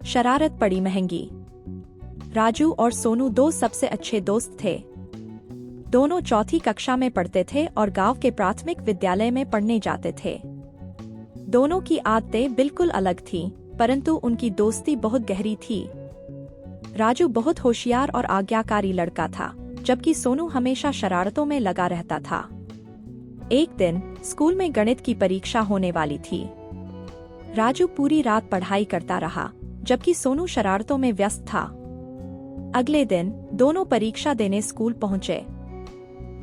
शरारत पड़ी महंगी। राजू और सोनू दो सबसे अच्छे दोस्त थे। दोनों चौथी कक्षा में पढ़ते थे और गांव के प्राथमिक विद्यालय में पढ़ने जाते थे। दोनों की आदतें बिल्कुल अलग थीं, परंतु उनकी दोस्ती बहुत गहरी थी। राजू बहुत होशियार और आज्ञाकारी लड़का था, जबकि सोनू हमेशा शरारतों में लगा रहता था। एक दिन स्कूल में गणित की परीक्षा होने वाली थी। राजू पूरी रात पढ़ाई करता रहा, जबकि सोनू शरारतों में व्यस्त था। अगले दिन दोनों परीक्षा देने स्कूल पहुंचे।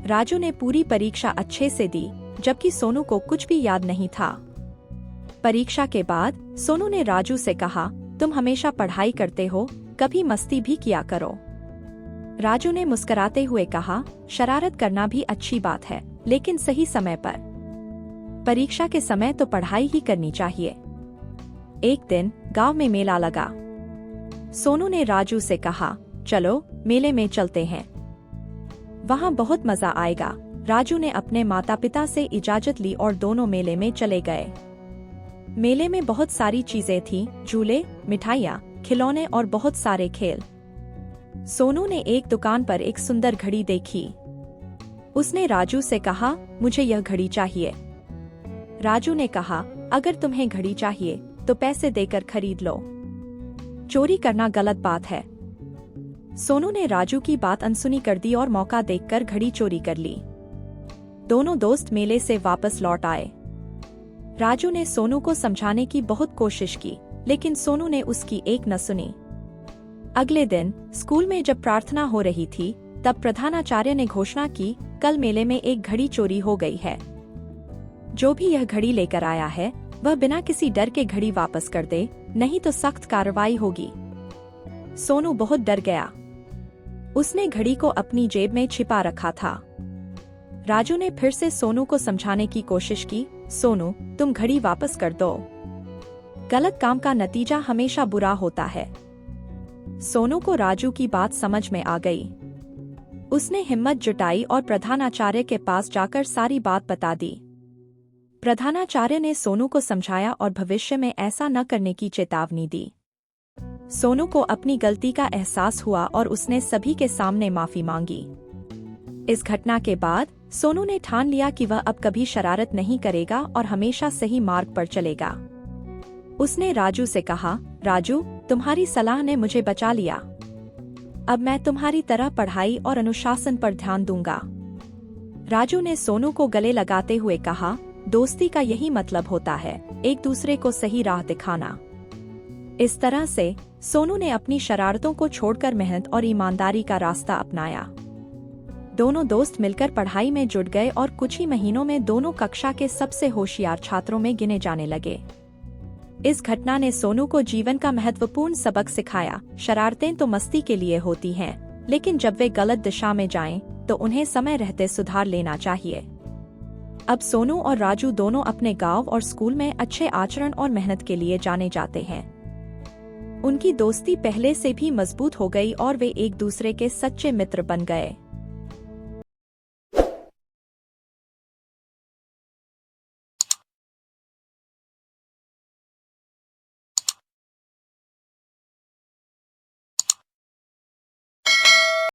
राजू ने पूरी परीक्षा अच्छे से दी, जबकि सोनू को कुछ भी याद नहीं था। परीक्षा के बाद सोनू ने राजू से कहा, तुम हमेशा पढ़ाई करते हो, कभी मस्ती भी किया करो। राजू ने मुस्कुराते हुए कहा, शरारत करना भी अच्छी बात है, लेकिन सही समय पर। परीक्षा के समय तो पढ़ाई ही करनी चाहिए। एक दिन गांव में मेला लगा। सोनू ने राजू से कहा, चलो मेले में चलते हैं, वहां बहुत मजा आएगा। राजू ने अपने माता पिता से इजाजत ली और दोनों मेले में चले गए। मेले में बहुत सारी चीजें थीं, झूले, मिठाइयाँ, खिलौने और बहुत सारे खेल। सोनू ने एक दुकान पर एक सुंदर घड़ी देखी। उसने राजू से कहा, मुझे यह घड़ी चाहिए। राजू ने कहा, अगर तुम्हें घड़ी चाहिए तो पैसे देकर खरीद लो, चोरी करना गलत बात है। सोनू ने राजू की बात अनसुनी कर दी और मौका देखकर घड़ी चोरी कर ली। दोनों दोस्त मेले से वापस लौट आए। राजू ने सोनू को समझाने की बहुत कोशिश की, लेकिन सोनू ने उसकी एक न सुनी। अगले दिन स्कूल में जब प्रार्थना हो रही थी, तब प्रधानाचार्य ने घोषणा की, कल मेले में एक घड़ी चोरी हो गई है। जो भी यह घड़ी लेकर आया है, वह बिना किसी डर के घड़ी वापस कर दे, नहीं तो सख्त कार्रवाई होगी। सोनू बहुत डर गया। उसने घड़ी को अपनी जेब में छिपा रखा था। राजू ने फिर से सोनू को समझाने की कोशिश की, सोनू, तुम घड़ी वापस कर दो, गलत काम का नतीजा हमेशा बुरा होता है। सोनू को राजू की बात समझ में आ गई। उसने हिम्मत जुटाई और प्रधानाचार्य के पास जाकर सारी बात बता दी। प्रधानाचार्य ने सोनू को समझाया और भविष्य में ऐसा न करने की चेतावनी दी। सोनू को अपनी गलती का एहसास हुआ और उसने सभी के सामने माफी मांगी। इस घटना के बाद सोनू ने ठान लिया कि वह अब कभी शरारत नहीं करेगा और हमेशा सही मार्ग पर चलेगा। उसने राजू से कहा, राजू, तुम्हारी सलाह ने मुझे बचा लिया। अब मैं तुम्हारी तरह पढ़ाई और अनुशासन पर ध्यान दूंगा। राजू ने सोनू को गले लगाते हुए कहा, दोस्ती का यही मतलब होता है, एक दूसरे को सही राह दिखाना। इस तरह से सोनू ने अपनी शरारतों को छोड़कर मेहनत और ईमानदारी का रास्ता अपनाया। दोनों दोस्त मिलकर पढ़ाई में जुट गए और कुछ ही महीनों में दोनों कक्षा के सबसे होशियार छात्रों में गिने जाने लगे। इस घटना ने सोनू को जीवन का महत्वपूर्ण सबक सिखाया, शरारतें तो मस्ती के लिए होती हैं, लेकिन जब वे गलत दिशा में जाएं, तो उन्हें समय रहते सुधार लेना चाहिए। अब सोनू और राजू दोनों अपने गांव और स्कूल में अच्छे आचरण और मेहनत के लिए जाने जाते हैं। उनकी दोस्ती पहले से भी मजबूत हो गई और वे एक दूसरे के सच्चे मित्र बन गए।